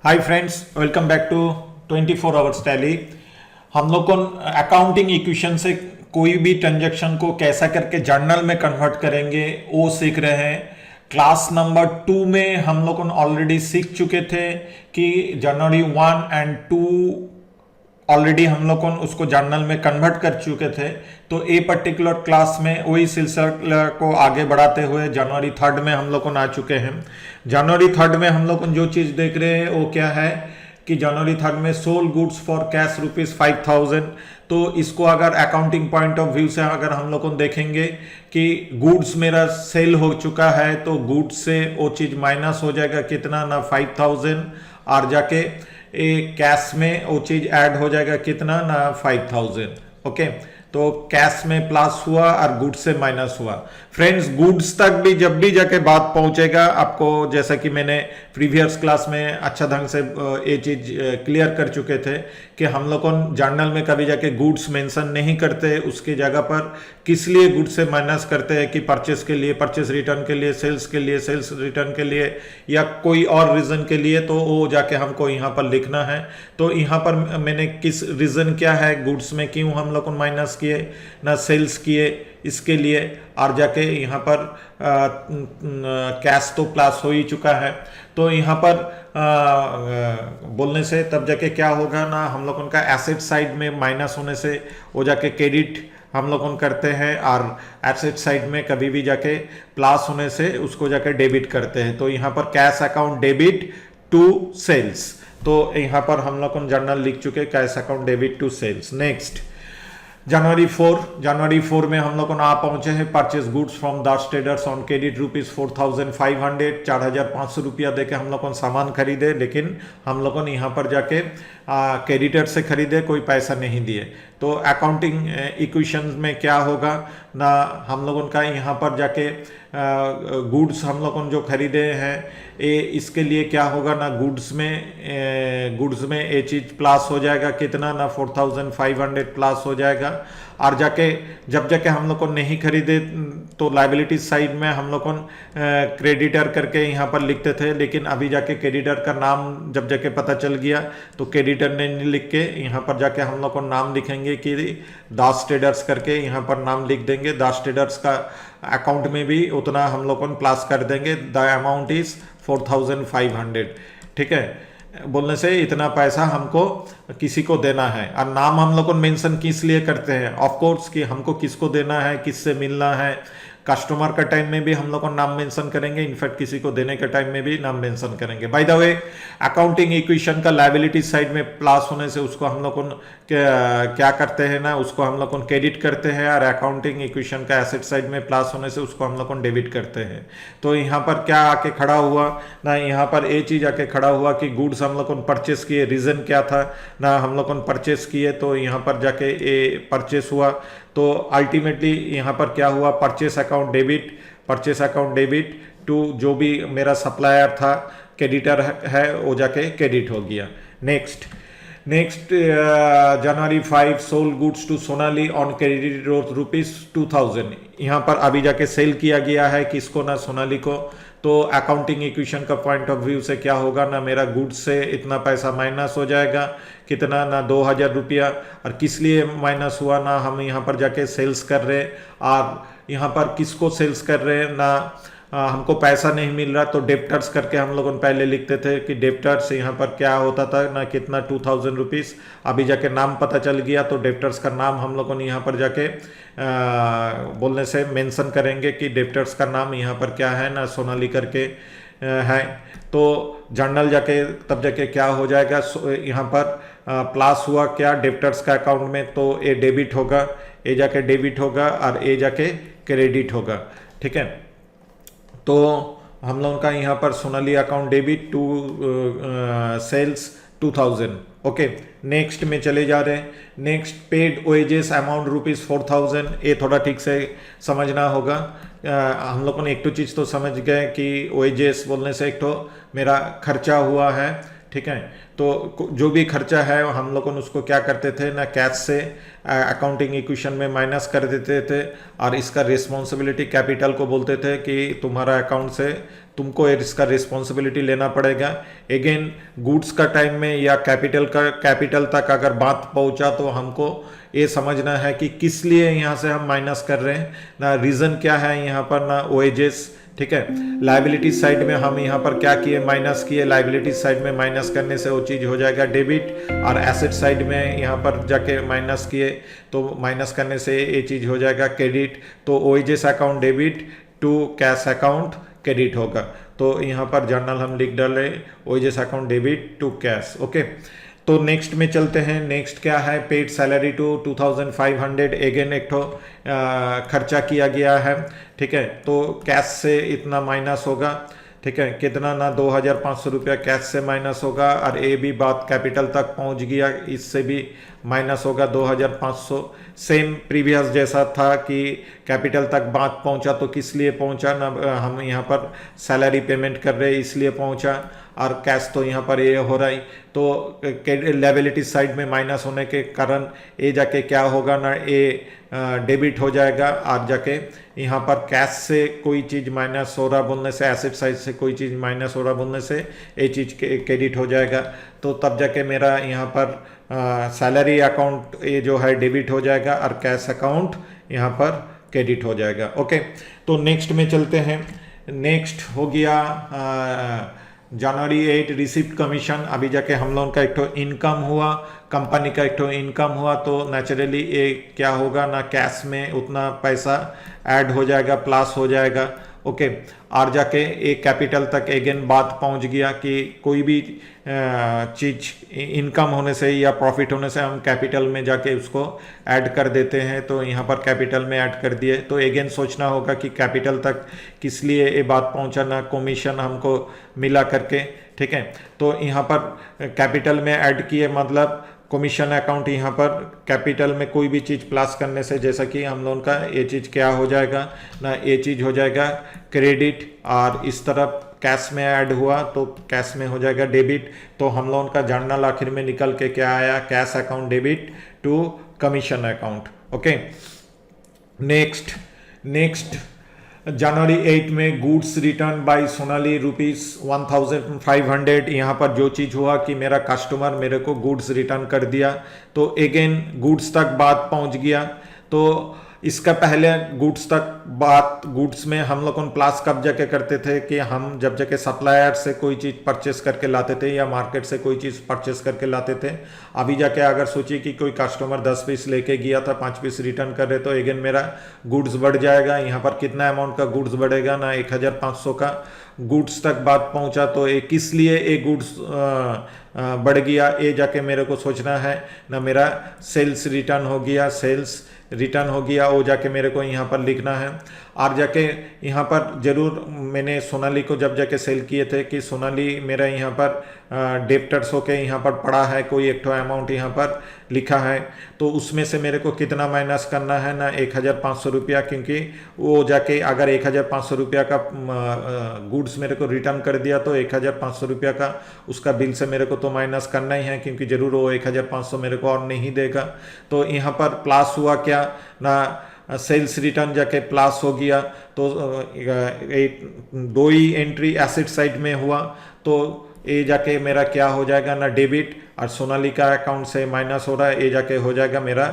Hi friends, welcome back to 24 hours tally. हम लोग को अकाउंटिंग इक्वेशन से कोई भी ट्रांजैक्शन को कैसा करके जर्नल में कन्वर्ट करेंगे वो सीख रहे हैं। क्लास नंबर 2 में हम लोग ऑलरेडी सीख चुके थे कि जनवरी 1 एंड 2 ऑलरेडी हम लोग उसको जर्नल में कन्वर्ट कर चुके थे। तो ए पर्टिकुलर क्लास में वही सिलसिला को आगे बढ़ाते हुए जनवरी 3 में हम लोग आ चुके हैं। जनवरी 3 में हम लोग जो चीज़ देख रहे हैं वो क्या है कि जनवरी 3 में सोल गुड्स फॉर कैश ₹5,000। तो इसको अगर अकाउंटिंग पॉइंट ऑफ व्यू से अगर हम लोग देखेंगे कि गुड्स मेरा सेल हो चुका है तो गुड्स से वो चीज़ माइनस हो जाएगा कितना ना 5,000 और जाके कैश में वो चीज ऐड हो जाएगा कितना ना 5,000। ओके, तो कैश में प्लस हुआ और गुड्स से माइनस हुआ। फ्रेंड्स, गुड्स तक भी जब भी जाके बात पहुंचेगा आपको, जैसा कि मैंने प्रीवियस क्लास में अच्छा ढंग से ये चीज क्लियर कर चुके थे कि हम लोग जर्नल में कभी जाके गुड्स मेंशन नहीं करते, उसकी जगह पर किस लिए गुड्स से माइनस करते हैं कि परचेस के लिए, परचेस रिटर्न के लिए, सेल्स के लिए, सेल्स रिटर्न के लिए, या कोई और रीजन के लिए, तो वो जाके हमको यहाँ पर लिखना है। तो यहाँ पर मैंने किस रीजन क्या है गुड्स में क्यों हम लोग माइनस किए ना सेल्स किए इसके लिए, और जाके यहाँ पर कैश तो प्लस हो ही चुका है। तो यहाँ पर बोलने से तब जाके क्या होगा ना, हम लोग उनका एसेट साइड में माइनस होने से वो जाके क्रेडिट हम लोग करते हैं, और एसेट साइड में कभी भी जाके प्लस होने से उसको जाके डेबिट करते हैं। तो यहाँ पर cash account debit to sales, तो यहाँ पर हम लोग जर्नल लिख चुके cash account debit to sales. Next जनवरी 4 में हम लोग आ पहुंचे हैं purchase goods from Das traders on credit ₹4,500, 4,500 रुपया देके हम लोग सामान खरीदे, लेकिन हम लोग यहाँ पर जाके क्रेडिटर से खरीदे, कोई पैसा नहीं दिए। तो अकाउंटिंग इक्वेशन में क्या होगा ना, हम लोगों का यहाँ पर जाके गुड्स हम लोग जो खरीदे हैं इसके लिए क्या होगा ना, गुड्स में ये चीज़ प्लस हो जाएगा कितना ना 4,500 प्लस हो जाएगा। और जाके जब जाके हम लोग को नहीं खरीदे तो लाइबिलिटी साइड में हम लोग क्रेडिटर करके यहाँ पर लिखते थे, लेकिन अभी जाके क्रेडिटर का नाम जब जाके पता चल गया तो क्रेडिटर ने नहीं लिख के यहाँ पर जाके हम लोग को नाम लिखेंगे कि दास ट्रेडर्स करके यहाँ पर नाम लिख देंगे। दास ट्रेडर्स का अकाउंट में भी उतना हम लोग प्लस कर देंगे, द अमाउंट इज 4,500। ठीक है, बोलने से इतना पैसा हमको किसी को देना है। और नाम हम लोग मेंशन किस लिए करते हैं, ऑफ कोर्स कि हमको किसको देना है, किससे मिलना है। कस्टमर का टाइम में भी हम लोग नाम मेंशन करेंगे, इनफैक्ट किसी को देने के टाइम में भी नाम मेंशन करेंगे। By the way, accounting equation का लायबिलिटी साइड में प्लस होने से उसको हम लोग क्या करते हैं ना, उसको हम लोग क्रेडिट करते हैं, और अकाउंटिंग इक्वेशन का एसेट साइड में प्लस होने से उसको हम लोग डेबिट करते हैं। तो यहाँ पर क्या आके खड़ा हुआ ना, यहाँ पर ये चीज़ आके खड़ा हुआ कि गुड्स हम लोग परचेस किए, रीज़न क्या था ना, हम लोग परचेस किए तो यहाँ पर जाके ये परचेस हुआ। तो अल्टीमेटली यहाँ पर क्या हुआ, परचेस अकाउंट डेबिट टू जो भी मेरा सप्लायर था, क्रेडिटर है, वो जाके क्रेडिट हो गया। Next January 5 sold goods to Sonali on credit ₹2,000। यहाँ पर अभी जाके सेल किया गया है किसको ना, सोनाली को। तो अकाउंटिंग इक्वेशन का पॉइंट ऑफ व्यू से क्या होगा ना, मेरा गुड्स से इतना पैसा माइनस हो जाएगा कितना ना 2,000 रुपया। और किस लिए माइनस हुआ ना, हम यहाँ पर जाके सेल्स कर रहे, और यहाँ पर किसको सेल्स कर रहे ना, हमको पैसा नहीं मिल रहा, तो डेप्टर्स करके हम लोग पहले लिखते थे कि डेप्टर्स यहाँ पर क्या होता था ना कितना 2,000 रुपीज़। अभी जाके नाम पता चल गया तो डेप्टर्स का नाम हम लोगों ने यहाँ पर जाके बोलने से मेंशन करेंगे कि डेप्टर्स का नाम यहाँ पर क्या है ना, सोनाली करके है। तो जर्नल जाके तब जाके क्या हो जाएगा, यहाँ पर प्लस हुआ क्या डेप्टर्स का अकाउंट में, तो ये डेबिट होगा, ये जाके डेबिट होगा, और ये जाके क्रेडिट होगा। ठीक है, तो हम लोगों का यहाँ पर Sonali account debit to sales 2,000। Okay, next में चले जा रहे हैं। Next paid wages amount ₹4,000। ये थोड़ा ठीक से समझना होगा। हम लोगों ने एक तो चीज़ तो समझ गए कि वेजेस बोलने से एक तो मेरा खर्चा हुआ है ठीक है। तो जो भी खर्चा है हम लोग उसको क्या करते थे ना, कैश से अकाउंटिंग इक्वेशन में माइनस कर देते थे, और इसका रिस्पॉन्सिबिलिटी कैपिटल को बोलते थे कि तुम्हारा अकाउंट से तुमको इसका रिस्पॉन्सिबिलिटी लेना पड़ेगा। अगेन गुड्स का टाइम में या कैपिटल तक अगर बात पहुंचा तो हमको ये समझना है कि किस लिए यहाँ से हम माइनस कर रहे हैं ना, रीज़न क्या है यहाँ पर ना, वेजेस, ठीक है। लाइबिलिटी साइड में हम यहाँ पर क्या किए, माइनस किए। लाइबिलिटी साइड में माइनस करने से वो चीज़ हो जाएगा डेबिट, और एसेट साइड में यहाँ पर जाके माइनस किए तो माइनस करने से ये चीज़ हो जाएगा क्रेडिट। तो wages account debit to cash account credit होगा। तो यहाँ पर जर्नल हम लिख डाले wages account debit to cash. Okay, तो नेक्स्ट में चलते हैं। नेक्स्ट क्या है, पेड सैलरी टू 2500। अगेन एक तो खर्चा किया गया है, ठीक है। तो कैश से इतना माइनस होगा, ठीक है, कितना ना 2500 रुपया कैश से माइनस होगा, और ये भी बात कैपिटल तक पहुंच गया, इससे भी माइनस होगा 2500। सेम प्रीवियस जैसा था कि कैपिटल तक बात पहुंचा तो किस लिए पहुंचा ना, हम यहाँ पर सैलरी पेमेंट कर रहे इसलिए पहुंचा, और कैश तो यहाँ पर ये हो रहा है। तो लायबिलिटी साइड में माइनस होने के कारण ये जाके क्या होगा ना, ये डेबिट हो जाएगा, और जाके यहाँ पर कैश से कोई चीज़ माइनस हो रहा बोलने से, एसेट साइड से कोई चीज़ माइनस हो रहा बोलने से ये चीज़ क्रेडिट हो जाएगा। तो तब जाके मेरा यहाँ पर सैलरी अकाउंट ये जो है डेबिट हो जाएगा, और कैश अकाउंट यहाँ पर क्रेडिट हो जाएगा। ओके, तो नेक्स्ट में चलते हैं। नेक्स्ट हो गया जनवरी 8 रिसिप्ट कमीशन। अभी जाके हम लोगों का एक तो इनकम हुआ, कंपनी का एक तो इनकम हुआ, तो नेचुरली ये क्या होगा ना, कैश में उतना पैसा ऐड हो जाएगा, प्लस हो जाएगा। ओके, और जाके एक कैपिटल तक अगेन बात पहुंच गया कि कोई भी चीज़ इनकम होने से या प्रॉफिट होने से हम कैपिटल में जाके उसको ऐड कर देते हैं। तो यहाँ पर कैपिटल में ऐड कर दिए, तो अगेन सोचना होगा कि कैपिटल तक किस लिए ये बात पहुँचाना, कमीशन हमको मिला करके, ठीक है। तो यहाँ पर कैपिटल में ऐड किए मतलब कमीशन अकाउंट, यहाँ पर कैपिटल में कोई भी चीज़ प्लस करने से, जैसा कि हम लोगों का ये चीज़ क्या हो जाएगा ना, ये चीज़ हो जाएगा क्रेडिट, और इस तरफ कैश में ऐड हुआ तो कैश में हो जाएगा डेबिट। तो हम लोगों का जर्नल आखिर में निकल के क्या आया, cash account debit to commission account. Okay, next जनवरी 8 में गुड्स रिटर्न बाय सोनाली ₹1500। यहाँ पर जो चीज़ हुआ कि मेरा कस्टमर मेरे को गुड्स रिटर्न कर दिया, तो अगेन गुड्स तक बात पहुँच गया। तो इसका पहले गुड्स में हम लोग प्लस कब जाके करते थे कि हम जब जाके सप्लायर से कोई चीज़ परचेस करके लाते थे या मार्केट से कोई चीज़ परचेस करके लाते थे। अभी जाके अगर सोचिए कि कोई कस्टमर 10 पीस लेके गया था, 5 पीस रिटर्न कर रहे, तो अगेन मेरा गुड्स बढ़ जाएगा। यहाँ पर कितना अमाउंट का गुड्स बढ़ेगा ना, 1500 का गुड्स तक बात पहुँचा। तो ये किस लिए ये गुड्स बढ़ गया, ये जाके मेरे को सोचना है ना। मेरा सेल्स रिटर्न हो गया, वो जाके मेरे को यहाँ पर लिखना है। और जाके यहाँ पर जरूर मैंने सोनाली को जब जाके सेल किए थे कि सोनाली मेरा यहाँ पर डेप्टर्स होके यहाँ पर पड़ा है, कोई एक तो अमाउंट यहाँ पर लिखा है, तो उसमें से मेरे को कितना माइनस करना है ना, 1500 रुपया, क्योंकि वो जाके अगर 1500 रुपया का गुड्स मेरे को रिटर्न कर दिया तो 1500 रुपया का उसका बिल से मेरे को तो माइनस करना ही है, क्योंकि जरूर वो 1500 मेरे को और नहीं देगा। तो यहाँ पर प्लस हुआ क्या ना, सेल्स रिटर्न जाके प्लस हो गया। तो दो ही एंट्री एसेट साइड में हुआ, तो ये जाके मेरा क्या हो जाएगा ना, डेबिट, और सोनालिका अकाउंट से माइनस हो रहा है, ये जाके हो जाएगा मेरा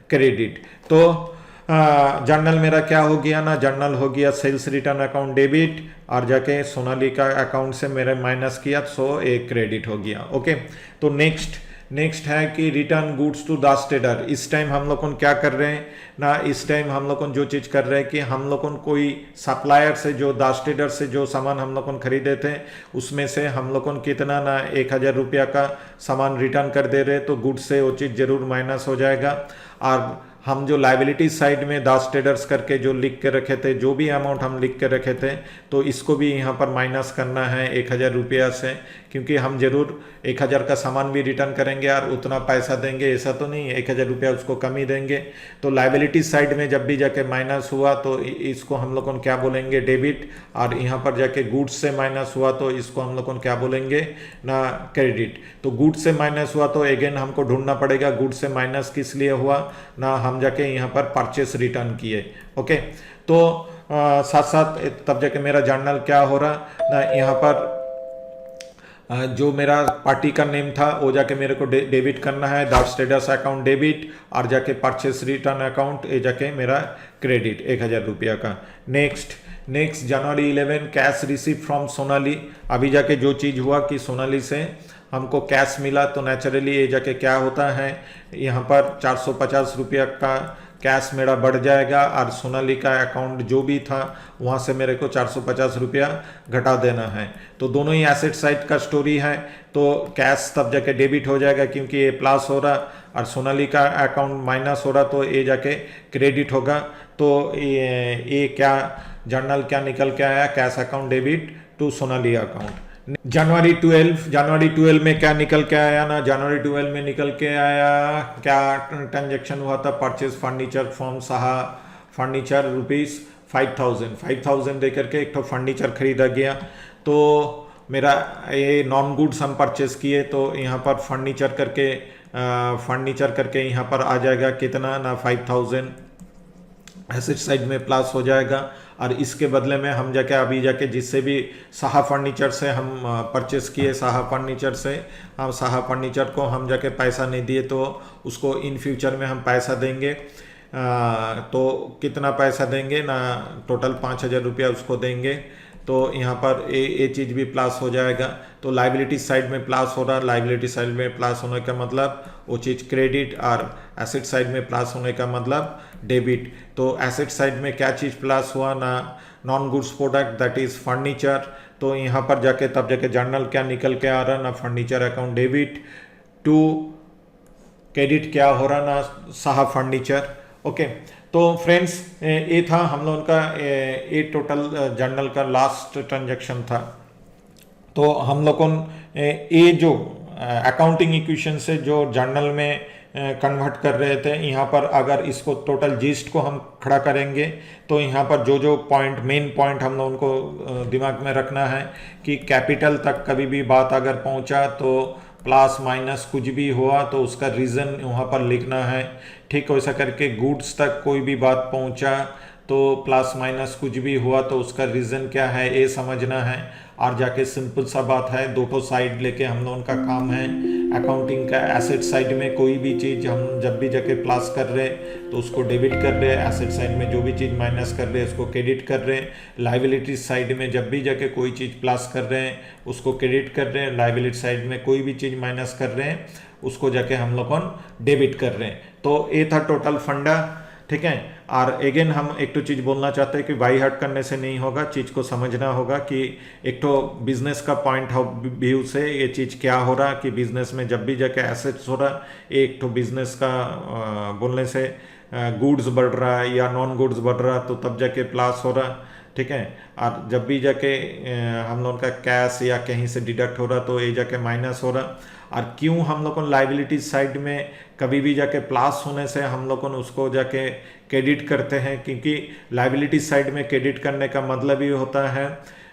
क्रेडिट। तो जर्नल मेरा क्या हो गया ना, जर्नल हो गया सेल्स रिटर्न अकाउंट डेबिट, और जाके सोनालिका अकाउंट से मेरे माइनस किया, सो एक क्रेडिट हो गया। ओके, तो नेक्स्ट है कि return goods to Das trader. इस टाइम हम लोग क्या कर रहे हैं ना, इस टाइम हम लोग जो चीज़ कर रहे हैं कि हम लोग कोई सप्लायर से, जो दास ट्रेडर से जो सामान हम लोग खरीदे थे, उसमें से हम लोग कितना ना 1000 रुपया का सामान रिटर्न कर दे रहे, तो गुड्स से वो चीज़ जरूर माइनस हो जाएगा। और हम जो लाइबिलिटी साइड में दास ट्रेडर्स करके जो लिख के रखे थे, जो भी अमाउंट हम लिख के रखे थे, तो इसको भी यहाँ पर माइनस करना है 1000 रुपया से, क्योंकि हम जरूर 1000 का सामान भी रिटर्न करेंगे और उतना पैसा देंगे, ऐसा तो नहीं है, 1000 रुपया उसको कम ही देंगे। तो लाइबिलिटी साइड में जब भी जाके माइनस हुआ तो इसको हम लोग क्या बोलेंगे, डेबिट, और यहाँ पर जाके गुड्स से माइनस हुआ तो इसको हम लोग क्या बोलेंगे ना, क्रेडिट। तो गुड्स से माइनस हुआ तो अगेन हमको ढूंढना पड़ेगा गुड्स से माइनस किस लिए हुआ ना, हम जाके यहाँ पर परचेस रिटर्न किए। ओके, तो साथ साथ तब जाके मेरा जर्नल क्या हो रहा ना, यहाँ पर जो मेरा पार्टी का नेम था वो जाके मेरे को डेबिट करना है, दास ट्रेडर्स अकाउंट डेबिट, और जाके परचेस रिटर्न अकाउंट ये जाके मेरा क्रेडिट 1000 रुपया का। Next January 11 cash receive from Sonali. अभी जाके जो चीज़ हुआ कि सोनाली से हमको कैश मिला, तो नेचुरली ये जाके क्या होता है, यहाँ पर 450 रुपया का कैश मेरा बढ़ जाएगा, और सोनाली का अकाउंट जो भी था वहाँ से मेरे को 450 रुपया घटा देना है। तो दोनों ही एसेट साइड का स्टोरी है। तो कैश तब जाके डेबिट हो जाएगा क्योंकि ये प्लस हो रहा, और सोनाली का अकाउंट माइनस हो रहा, तो ये जाके क्रेडिट होगा। तो ये क्या जर्नल क्या निकल के आया, cash account debit to Sonali account. जनवरी 12 में क्या निकल के आया ना, जनवरी 12 में निकल के आया क्या ट्रांजेक्शन हुआ था, purchase furniture from Saha furniture rupees 5000 दे करके एक तो फर्नीचर खरीदा गया। तो मेरा ये नॉन गुड्स हम परचेज किए, तो यहाँ पर फर्नीचर करके यहाँ पर आ जाएगा कितना ना 5000 एसेट साइड में प्लस हो जाएगा। और इसके बदले में हम जाके अभी जाके जिससे भी साहा फर्नीचर से हम परचेस किए, साहा फर्नीचर को हम जाके पैसा नहीं दिए, तो उसको इन फ्यूचर में हम पैसा देंगे। तो कितना पैसा देंगे ना, टोटल 5000 रुपया उसको देंगे। तो यहाँ पर ये चीज़ भी प्लस हो जाएगा। तो लाइबिलिटी साइड में प्लस हो रहा, लाइबिलिटी साइड में प्लस होने का मतलब वो चीज़ क्रेडिट, और एसेट साइड में प्लस होने का मतलब डेबिट। तो एसेट साइड में क्या चीज़ प्लस हुआ ना, non goods product that is furniture. तो यहाँ पर जाके तब जाके जर्नल क्या निकल के आ रहा ना, furniture account debit to credit क्या हो रहा ना, साहा फर्नीचर। ओके, तो फ्रेंड्स ये था हम लोगों का ये टोटल जर्नल का लास्ट ट्रांजैक्शन था। तो हम लोगों ये जो अकाउंटिंग इक्वेशन से जो जर्नल में कन्वर्ट कर रहे थे, यहाँ पर अगर इसको टोटल जीस्ट को हम खड़ा करेंगे तो यहाँ पर जो मेन पॉइंट हम लोगों को दिमाग में रखना है कि कैपिटल तक कभी भी बात अगर पहुँचा तो प्लस माइनस कुछ भी हुआ तो उसका रीज़न वहाँ पर लिखना है। ठीक वैसा करके गुड्स तक कोई भी बात पहुँचा तो प्लस माइनस कुछ भी हुआ तो उसका रीज़न क्या है ये समझना है। और जाके सिंपल सा बात है, दोनों साइड लेके हम लोगों का काम है। अकाउंटिंग का एसेट साइड में कोई भी चीज़ हम जब भी जाके प्लस कर रहे तो उसको डेबिट कर रहे हैं, एसेट साइड में जो भी चीज़ माइनस कर रहे हैं उसको क्रेडिट कर रहे हैं। लाइबिलिटी साइड में जब भी जाके कोई चीज़ प्लस कर रहे हैं उसको क्रेडिट कर रहे हैं, लाइबिलिटी साइड में कोई भी चीज़ माइनस कर रहे हैं उसको जाके हम लोग डेबिट कर रहे हैं। तो ये था टोटल फंडा, ठीक है। और अगेन हम एक तो चीज़ बोलना चाहते हैं कि बाई हार्ट करने से नहीं होगा, चीज़ को समझना होगा कि एक तो बिजनेस का पॉइंट ऑफ व्यू से ये चीज़ क्या हो रहा कि बिजनेस में जब भी जाके एसेट्स हो रहा, एक तो बिजनेस का बोलने से गुड्स बढ़ रहा है या नॉन गुड्स बढ़ रहा तो तब जाके प्लस हो रहा, ठीक है। और जब भी जाके हम लोग का कैश या कहीं से डिडक्ट हो रहा तो ये जाके माइनस हो रहा। और क्यों हम लोग लाइबिलिटी साइड में कभी भी जाके प्लस होने से हम लोग उसको जाके क्रेडिट करते हैं, क्योंकि लाइबिलिटी साइड में क्रेडिट करने का मतलब ही होता है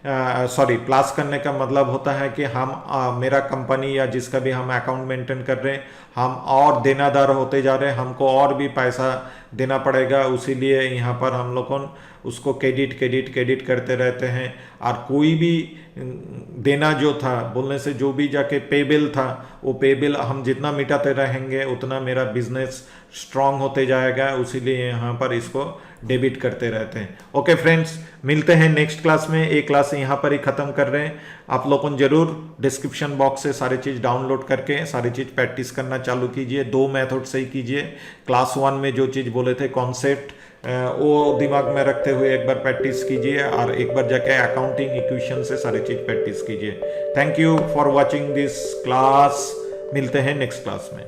प्लस करने का मतलब होता है कि हम मेरा कंपनी या जिसका भी हम अकाउंट मेंटेन कर रहे हैं हम और देनादार होते जा रहे हैं, हमको और भी पैसा देना पड़ेगा, उसीलिए यहाँ पर हम लोग उसको क्रेडिट करते रहते हैं। और कोई भी देना जो था बोलने से जो भी जाके पे बिल था वो पे बिल हम जितना मिटाते रहेंगे उतना मेरा बिजनेस स्ट्रांग होते जाएगा, उसीलिए यहाँ पर इसको डेबिट करते रहते हैं। ओके फ्रेंड्स, मिलते हैं नेक्स्ट क्लास में। एक क्लास यहाँ पर ही ख़त्म कर रहे हैं। आप लोगों जरूर डिस्क्रिप्शन बॉक्स से सारी चीज़ डाउनलोड करके सारी चीज़ प्रैक्टिस करना चालू कीजिए। 2 मेथड से ही कीजिए। क्लास 1 में जो चीज़ बोले थे कॉन्सेप्ट वो दिमाग में रखते हुए एक बार प्रैक्टिस कीजिए और एक बार जाके अकाउंटिंग इक्वेशन से सारी चीज़ प्रैक्टिस कीजिए। Thank you for watching this class. मिलते हैं नेक्स्ट क्लास में।